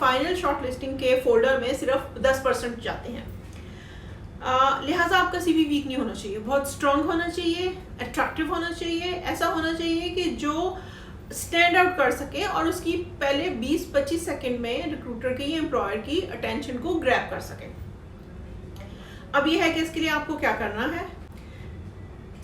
Final shortlisting के folder में सिर्फ 10% जाते हैं। लिहाजा आपका CV वीक नहीं होना चाहिए, बहुत स्ट्रांग होना चाहिए, अट्रैक्टिव होना चाहिए, ऐसा होना चाहिए कि जो स्टैंड आउट कर सके और उसकी पहले 20-25 सेकंड में रिक्रूटर की या एम्प्लॉयर की अटेंशन को ग्रैब कर सके। अब ये है कि इसके लिए आपको क्या करना है।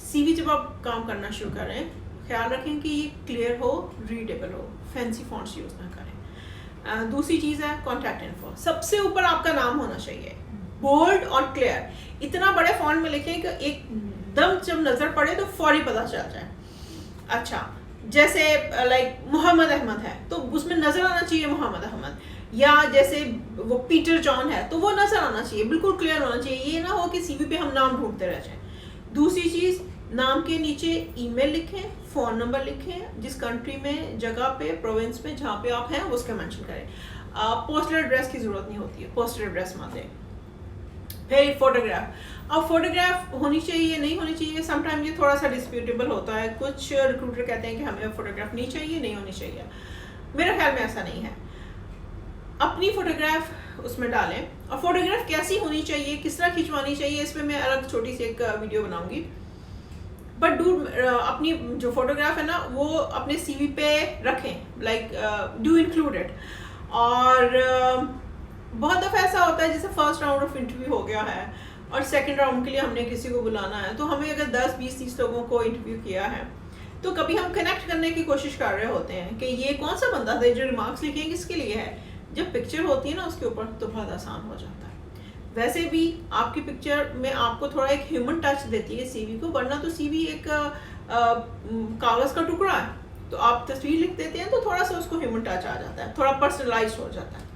CV जब आप काम करना शुरू करें, ख्याल रखें कि ये क्लियर हो, रीडेबल हो, फैंसी फॉन्ट्स यूज़ ना करें। दूसरी चीज़ है कॉन्टैक्ट इन्फो। सबसे ऊपर आपका नाम होना चाहिए, बोल्ड और क्लियर। इतना बड़े फॉन्ट में लिखें कि एकदम जब नज़र पड़े तो फौरी पता चल जाए। अच्छा, जैसे लाइक मोहम्मद अहमद है तो उसमें नज़र आना चाहिए मोहम्मद अहमद, या जैसे वो पीटर जॉन है तो वो नज़र आना चाहिए, बिल्कुल क्लियर होना चाहिए। ये ना हो कि CV पे हम नाम ढूंढते रह जाएं। दूसरी चीज़, नाम के नीचे ईमेल लिखें, फ़ोन नंबर लिखें, जिस कंट्री में, जगह पे, प्रोविंस में जहाँ पे आप हैं उसका मेंशन करें। पोस्टल एड्रेस की ज़रूरत नहीं होती है, पोस्टल एड्रेस मत दें। फिर फोटोग्राफ। अब फोटोग्राफ होनी चाहिए नहीं होनी चाहिए, समटाइम ये थोड़ा सा डिस्प्यूटेबल होता है। कुछ रिक्रूटर कहते हैं कि हमें फोटोग्राफ नहीं चाहिए, नहीं होनी चाहिए। मेरे ख्याल में ऐसा नहीं है। अपनी फोटोग्राफ उसमें डालें, और फोटोग्राफ कैसी होनी चाहिए, किस तरह खिंचवानी चाहिए, इस पर मैं अलग छोटी सी एक वीडियो बनाऊंगी। बट डू अपनी जो फोटोग्राफ है ना वो अपने CV पे रखें, लाइक डू इंक्लूड इट। और बहुत दफ़ा ऐसा होता है जैसे फर्स्ट राउंड ऑफ इंटरव्यू हो गया है और सेकंड राउंड के लिए हमने किसी को बुलाना है, तो हमें अगर 10, 20, 30 लोगों को इंटरव्यू किया है तो कभी हम कनेक्ट करने की कोशिश कर रहे होते हैं कि ये कौन सा बंदा था, जो रिमार्क्स लिखे हैं किसके लिए है। जब पिक्चर होती है ना उसके ऊपर तो बहुत आसान हो जाता है। वैसे भी आपकी पिक्चर में आपको थोड़ा एक ह्यूमन टच देती है CV को, वरना तो CV एक कागज़ का टुकड़ा है, तो आप तस्वीर लिख देते हैं तो थोड़ा सा उसको ह्यूमन टच आ जाता है, थोड़ा पर्सनलाइज हो जाता है।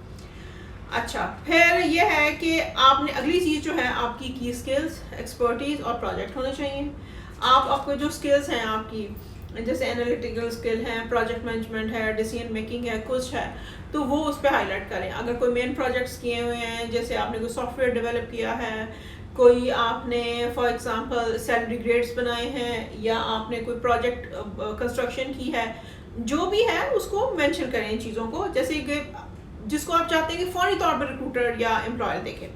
अच्छा, फिर ये है कि आपने अगली चीज़ जो है आपकी की स्किल्स, एक्सपर्टीज़ और प्रोजेक्ट होने चाहिए। आपको जो स्किल्स हैं आपकी, जैसे एनालिटिकल स्किल है, प्रोजेक्ट मैनेजमेंट है, डिसीजन मेकिंग है, कुछ है, तो वो उस पर हाईलाइट करें। अगर कोई मेन प्रोजेक्ट्स किए हुए हैं, जैसे आपने कोई सॉफ्टवेयर डेवलप किया है, कोई आपने फॉर एग्जांपल सैलरी ग्रेड्स बनाए हैं, या आपने कोई प्रोजेक्ट कंस्ट्रक्शन की है, जो भी है उसको मेंशन करें इन चीज़ों को, जैसे कि जिसको आप चाहते हैं कि फौरी तौर पर रिक्रूटर या एम्प्लॉयर देखें।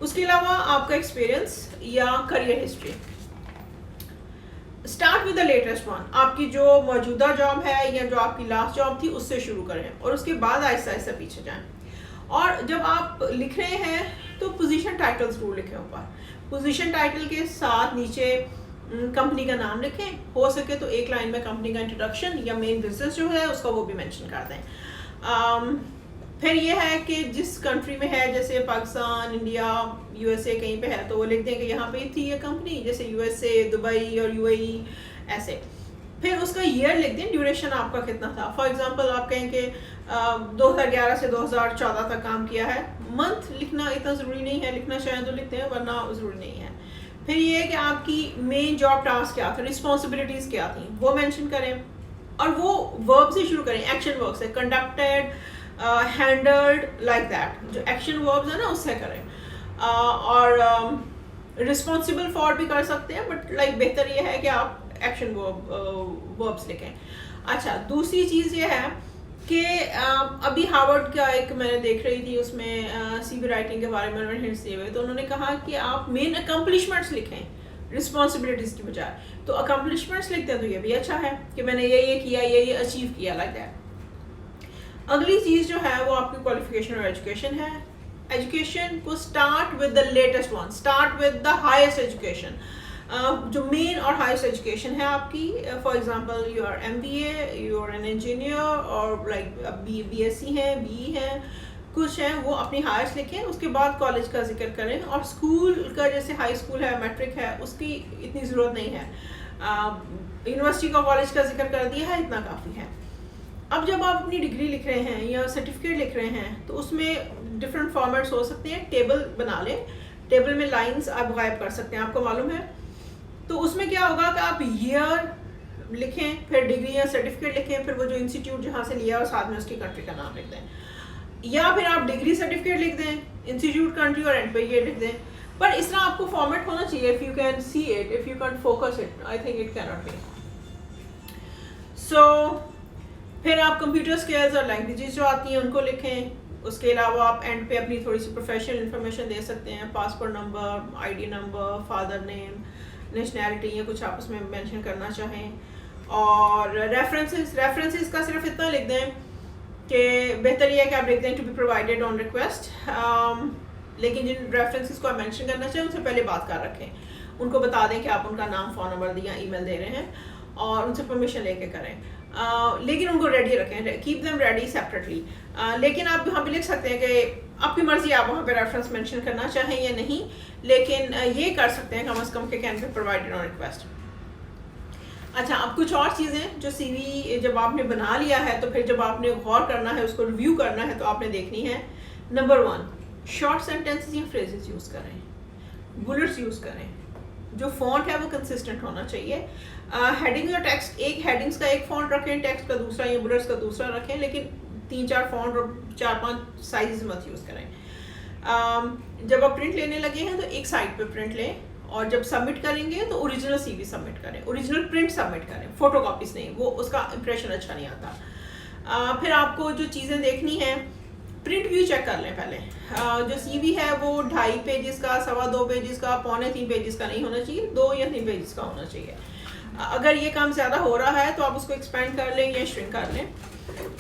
उसके अलावा आपका एक्सपीरियंस या career history. Start with the latest one. आपकी जो मौजूदा जॉब है या जो आपकी लास्ट जॉब थी उससे शुरू करें और उसके बाद आहिस्ता आहिस्ता पीछे जाएं। और जब आप लिख रहे हैं तो पोजीशन टाइटल जरूर लिखें ऊपर। पोजीशन टाइटल के साथ नीचे कंपनी का नाम लिखें, हो सके तो एक लाइन में कंपनी का इंट्रोडक्शन या मेन बिजनेस जो है उसका वो भी मेंशन कर दें। फिर ये है कि जिस कंट्री में है, जैसे पाकिस्तान, इंडिया, USA कहीं पे है तो वो लिख दें कि यहाँ पे थी ये कंपनी, जैसे USA, दुबई और UAE ऐसे। फिर उसका ईयर लिख दें, ड्यूरेशन आपका कितना था। फॉर एग्जांपल आप कहें कि 2011 से 2014 तक काम किया है। मंथ लिखना इतना ज़रूरी नहीं है, लिखना चाहें तो लिखते हैं, वरना ज़रूरी नहीं है। फिर ये है कि आपकी मेन जॉब टास्क क्या था, रिस्पॉन्सिबिलिटीज़ क्या थी, वो मैंशन करें। और वो वर्ब से शुरू करें, एक्शन वर्ब से, कंडक्टेड, हैंडल्ड, लाइक दैट। जो एक्शन वर्ब्स है ना उससे करें। और रिस्पॉन्सिबल फॉर भी कर सकते हैं, बट लाइक बेहतर ये है कि आप एक्शन वर्ब्स लिखें। अच्छा, दूसरी चीज़ ये है कि अभी हार्वर्ड का एक मैंने देख रही थी, उसमें CV राइटिंग के बारे में उन्होंने हिंट्स दिए हुए, तो उन्होंने कहा कि आप मेन अकम्पलिशमेंट्स लिखें रिस्पॉन्सिबिलिटीज़ की बजाय। तो अकम्पलिशमेंट्स लिखते हैं तो ये भी अच्छा है कि मैंने ये किया, ये अचीव किया, लाइक दैट। अगली चीज़ जो है वो आपकी क्वालिफिकेशन और एजुकेशन है। एजुकेशन को start with the latest one, start with the highest education. जो मेन और हाईएस्ट एजुकेशन है आपकी, for example you are MBA, you are an engineer, और लाइक BSc है, BE है, कुछ है, वो अपनी हाईएस्ट लिखें। उसके बाद कॉलेज का जिक्र करें, और स्कूल का जैसे हाई स्कूल है, मैट्रिक है, उसकी इतनी ज़रूरत नहीं है। यूनिवर्सिटी का, कॉलेज का जिक्र कर दिया है, इतना काफ़ी है। अब जब आप अपनी डिग्री लिख रहे हैं या सर्टिफिकेट लिख रहे हैं तो उसमें डिफरेंट फॉर्मेट्स हो सकते हैं। टेबल बना लें, टेबल में लाइंस आप गायब कर सकते हैं, आपको मालूम है। तो उसमें क्या होगा कि आप ईयर लिखें, फिर डिग्री या सर्टिफिकेट लिखें, फिर वो जो इंस्टीट्यूट जहाँ से लिया और साथ में उसकी कंट्री का नाम लिख दें, या फिर आप डिग्री सर्टिफिकेट लिख दें, इंस्टीट्यूट, कंट्री और एंड पे ये लिख दें। पर इस तरह आपको फॉर्मेट होना चाहिए। If you can see it, if you can focus it, I think it can not be. So फिर आप कंप्यूटर स्किल्स और लैंग्वेजेस जो आती हैं उनको लिखें। उसके अलावा आप एंड पे अपनी थोड़ी सी प्रोफेशनल इन्फॉर्मेशन दे सकते हैं, passport number, ID number, father name, nationality, या कुछ आप उसमें मेंशन करना चाहें। और रेफरेंसेस का सिर्फ इतना लिख दें कि बेहतर ये है कि आप लिख दें to be provided on request, लेकिन जिन रेफरेंसेस को आप मेंशन करना चाहें उनसे पहले बात कर रखें, उनको बता दें कि आप उनका नाम, फ़ोन नंबर दिया, ईमेल दे रहे हैं और उनसे परमिशन लेके करें। लेकिन उनको रेडी रखें, कीप देम रेडी सेपरेटली। लेकिन आप यहाँ पे लिख सकते हैं कि आपकी मर्ज़ी आप वहाँ पे रेफरेंस मेंशन करना चाहें या नहीं, लेकिन ये कर सकते हैं कम से कम के can be provided on request. अच्छा, अब कुछ और चीज़ें जो सीवी जब आपने बना लिया है तो फिर जब आपने गौर करना है, उसको रिव्यू करना है, तो आपने देखनी है नंबर 1, शॉर्ट सेंटेंसेस या फ्रेजेस यूज़ करें, बुलेट्स यूज़ करें, जो फॉन्ट है वो कंसिस्टेंट होना चाहिए। हेडिंग और टेक्स्ट, एक हेडिंग्स का एक फॉन्ट रखें, टेक्स्ट का दूसरा या बुलेट्स का दूसरा रखें, लेकिन 3-4 फॉन्ट और 4-5 साइज मत यूज़ करें। जब आप प्रिंट लेने लगे हैं तो एक साइड पे प्रिंट लें, और जब सबमिट करेंगे तो ओरिजिनल सीवी सबमिट करें, ओरिजिनल प्रिंट सबमिट करें, फोटो कॉपीज नहीं, वो उसका इंप्रेशन अच्छा नहीं आता। फिर आपको जो चीज़ें देखनी है, प्रिंट व्यू चेक कर लें पहले। जो सीवी है वो 2.5 पेजेस का, 2.25 पेजेस का, 2.25 पेजेस का नहीं होना चाहिए, 2 या 3 पेजेस का होना चाहिए। अगर ये काम ज़्यादा हो रहा है तो आप उसको एक्सपेंड कर लें या श्रिंक कर लें।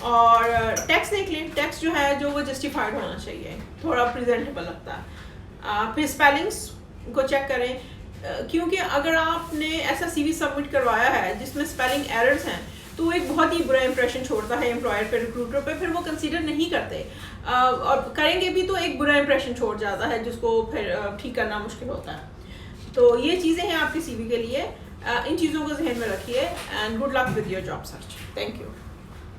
और टेक्स्ट देख लें, टेक्स्ट जो है जो वो जस्टिफाइड होना चाहिए, थोड़ा प्रेजेंटेबल लगता है। फिर स्पेलिंग्स को चेक करें, क्योंकि अगर आपने ऐसा सीवी सबमिट करवाया है जिसमें स्पेलिंग एरर्स हैं तो वो एक बहुत ही बुरा इंप्रेशन छोड़ता है एम्प्लॉयर पे, रिक्रूटर पे, फिर वो कंसीडर नहीं करते, और करेंगे भी तो एक बुरा इंप्रेशन छोड़ जाता है जिसको फिर ठीक करना मुश्किल होता है। तो ये चीज़ें हैं आपकी सीवी के लिए, इन चीज़ों को जहन में रखिए, and good luck with your job search. Thank you.